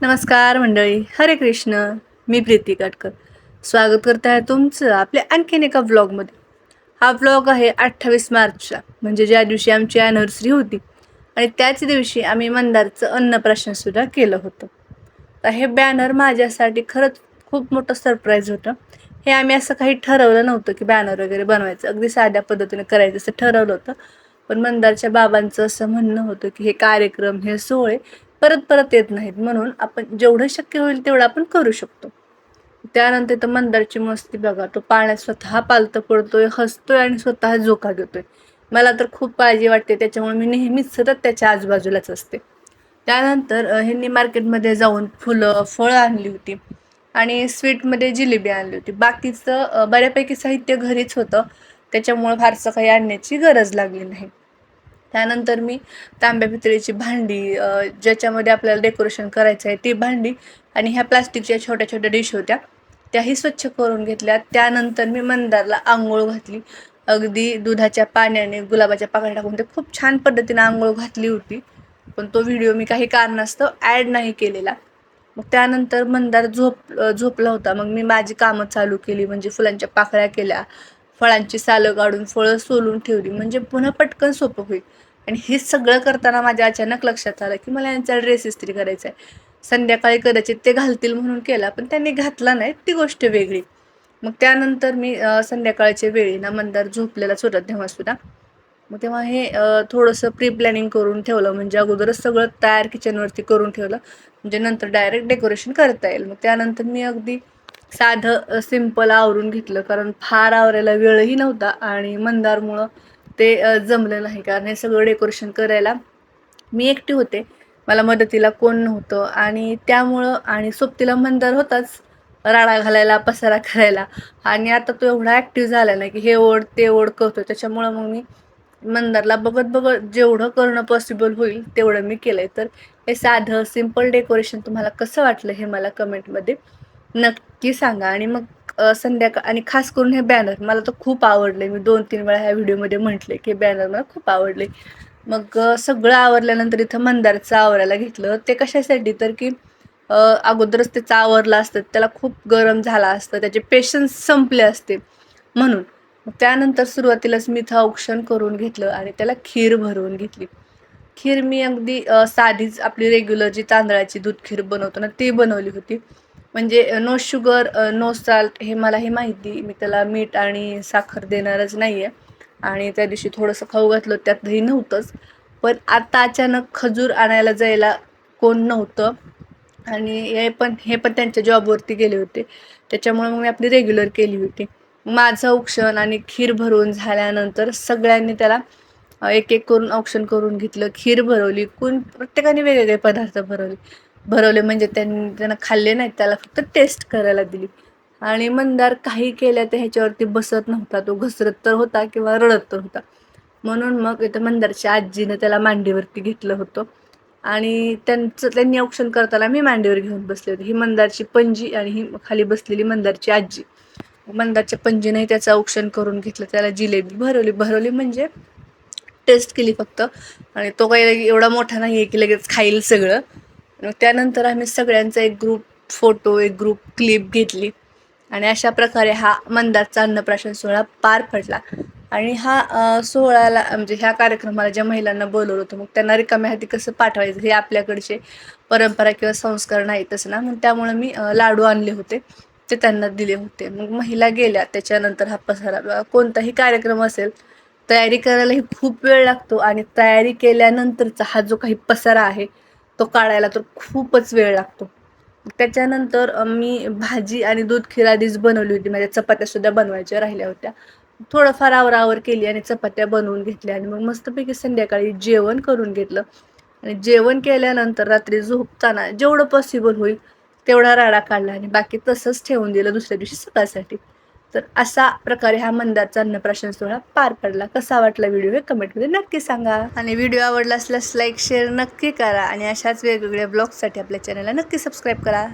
नमस्कार मंडळी, हरे कृष्ण. मी प्रीती काटकर स्वागत करते आहे तुमचं आपल्या आणखीन एका व्लॉगमध्ये. हा व्लॉग आहे 28 मार्चचा, म्हणजे ज्या दिवशी आमची ॲनिव्हर्सरी होती आणि त्याच दिवशी आम्ही मंदारचं अन्नप्राशनसुद्धा केलं होतं. तर हे बॅनर माझ्यासाठी खरंच खूप मोठं सरप्राईज होतं. हे आम्ही असं काही ठरवलं नव्हतं की बॅनर वगैरे बनवायचं, अगदी साध्या पद्धतीने करायचं असं ठरवलं होतं. पण मंदारच्या बाबांचं असं म्हणणं होतं की हे कार्यक्रम, हे सोहळे परत परत येत नाहीत, म्हणून आपण जेवढं शक्य होईल तेवढं आपण करू शकतो. त्यानंतर तर मंदारची मस्ती बघा, तो पाण्यात स्वतः पालतं पडतोय, हसतोय आणि स्वतः झोका घेतोय. मला तर खूप काळजी वाटते, त्याच्यामुळे मी नेहमीच सतत त्याच्या आजूबाजूलाच असते. त्यानंतर ह्यांनी मार्केटमध्ये जाऊन फुलं, फळं आणली होती आणि स्वीटमध्ये जिलेबी आणली होती. बाकीचं बऱ्यापैकी साहित्य घरीच होतं, त्याच्यामुळं फारसं काही आणण्याची गरज लागली नाही. त्यानंतर मी तांब्या पितळेची भांडी, ज्याच्यामध्ये आपल्याला डेकोरेशन करायचं आहे ती भांडी, आणि ह्या प्लास्टिकच्या छोट्या छोट्या डिश होत्या, त्याही स्वच्छ करून घेतल्या. त्यानंतर मी मंदारला आंघोळ घातली. अगदी दुधाच्या पाण्याने गुलाबाच्या पाकळ्या टाकून ते खूप छान पद्धतीने आंघोळ घातली होती. पण तो व्हिडिओ मी काही कारणास्तव ॲड नाही केलेला. मग त्यानंतर मंदार झोपला होता. मग मी माझी कामं चालू केली, म्हणजे फुलांच्या पाकळ्या केल्या, फळांची सालं काढून फळं सोलून ठेवली, म्हणजे पुन्हा पटकन सोपं होईल. आणि हे सगळं करताना माझ्या अचानक लक्षात आलं की मला यांचा ड्रेस इस्त्री करायचा आहे. संध्याकाळी कदाचित ते घालतील म्हणून केला, पण त्यांनी घातला नाही, ती गोष्ट वेगळी. मग त्यानंतर मी संध्याकाळच्या वेळी ना, मंदार झोपलेलाच होता तेव्हासुद्धा. मग तेव्हा हे थोडंसं प्री प्लॅनिंग करून ठेवलं, म्हणजे अगोदरच सगळं तयार किचनवरती करून ठेवलं, म्हणजे नंतर डायरेक्ट डेकोरेशन करता येईल. मग त्यानंतर मी अगदी साधं सिंपल आवरून घेतलं, कारण फार आवरायला वेळही नव्हता आणि मंदारमुळं ते जमलं नाही, कारण हे सगळं डेकोरेशन करायला मी एकटी होते, मला मदतीला कोण नव्हतं. आणि त्यामुळं आणि सोबतीला मंदार होताच राडा घालायला, पसारा करायला. आणि आता तो एवढा ॲक्टिव्ह झाला ना की हे ओढ ते ओढ करतो, त्याच्यामुळं मग मी मंदारला बघत बघत जेवढं करणं पॉसिबल होईल तेवढं मी केलंय. तर हे साधं सिंपल डेकोरेशन तुम्हाला कसं वाटलं हे मला कमेंटमध्ये नक्की सांगा. आणि मग संध्याकाळ आणि खास करून हे बॅनर मला तर खूप आवडले. मी 2-3 वेळा ह्या व्हिडिओमध्ये म्हटले की बॅनर मला खूप आवडले. मग सगळं आवरल्यानंतर इथं मंदारचं आवरायला घेतलं. ते कशासाठी, तर की अगोदरच त्याचं आवरलं असतं, त्याला खूप गरम झाला असतं, त्याचे पेशन्स संपले असते म्हणून. मग त्यानंतर सुरुवातीलाच मी इथं औक्षण करून घेतलं आणि त्याला खीर भरवून घेतली. खीर मी अगदी साधीच आपली रेग्युलर जी तांदळाची दूध खीर बनवतो ना, ती बनवली होती. म्हणजे नो शुगर, नो साल्ट, हे मलाही माहिती. मी त्याला मीठ आणि साखर देणारच नाही आहे. आणि त्या दिवशी थोडंसं खाऊ घातलं, त्यात दही नव्हतंच. पण आता अचानक खजूर आणायला जायला कोण नव्हतं आणि हे पण त्यांच्या जॉबवरती गेले होते. त्याच्यामुळे मग मी आपली रेग्युलर केली होती. माझं औक्षण आणि खीर भरवून झाल्यानंतर सगळ्यांनी त्याला एक-एक करून औक्षण करून घेतलं. खीर भरवली. प्रत्येकाने वेगवेगळे पदार्थ भरवले, म्हणजे त्यानं खाल्ले नाहीत, त्याला फक्त टेस्ट करायला दिली. आणि मंदार काही केल्या तर ह्याच्यावरती बसत नव्हता. तो घसरत तर होता किंवा रडत तर होता. म्हणून मग इथं मंदारच्या आजीनं त्याला मांडीवरती घेतलं होतं आणि त्यांनी औक्षण करताना मी मांडीवर घेऊन बसले होते. ही मंदारची पणजी आणि ही खाली बसलेली मंदारची आजी. मंदारच्या पणजीनेही त्याचं औक्षण करून घेतलं. त्याला जिलेबी भरवली म्हणजे टेस्ट केली फक्त. आणि तो काही एवढा मोठा नाही आहे की लगेच खाईल सगळं. मग त्यानंतर आम्ही सगळ्यांचा एक ग्रुप फोटो, एक ग्रुप क्लिप घेतली आणि अशा प्रकारे हा मंदारचा अन्नप्राशन सोहळा पार पडला. आणि हा सोहळ्याला, म्हणजे ह्या कार्यक्रमाला ज्या महिलांना बोलवलं होतं, मग त्यांना रिकाम्या हाती कसं पाठवायचं, हे आपल्याकडचे परंपरा किंवा संस्कार नाहीतच ना. मग त्यामुळे मी लाडू आणले होते, ते त्यांना दिले होते. मग महिला गेल्या. त्याच्यानंतर हा पसारा, कोणताही कार्यक्रम असेल, तयारी करायलाही खूप वेळ लागतो आणि तयारी केल्यानंतरचा हा जो काही पसारा आहे तो काढायला तर खूपच वेळ लागतो. त्याच्यानंतर मी भाजी आणि दूध खीर आधीच बनवली होती. माझ्या चपात्यासुद्धा बनवायच्या राहिल्या होत्या. थोडंफार आवराआवर केली आणि चपात्या बनवून घेतल्या आणि मग मस्तपैकी संध्याकाळी जेवण करून घेतलं. आणि जेवण केल्यानंतर रात्री झोपताना जेवढं पॉसिबल होईल तेवढा राडा काढला आणि बाकी तसंच ठेवून दिलं दुसऱ्या दिवशी सकाळसाठी. तर असा प्रकारे हा मंदारचा अन्नप्राशन सोहळा पार पडला. कसा वाटला व्हिडिओ हे कमेंटमध्ये नक्की सांगा. आणि व्हिडिओ आवडला असल्यास लाईक शेअर नक्की करा आणि अशाच वेगवेगळ्या ब्लॉग्ससाठी आपल्या चॅनलला नक्की सबस्क्राईब करा.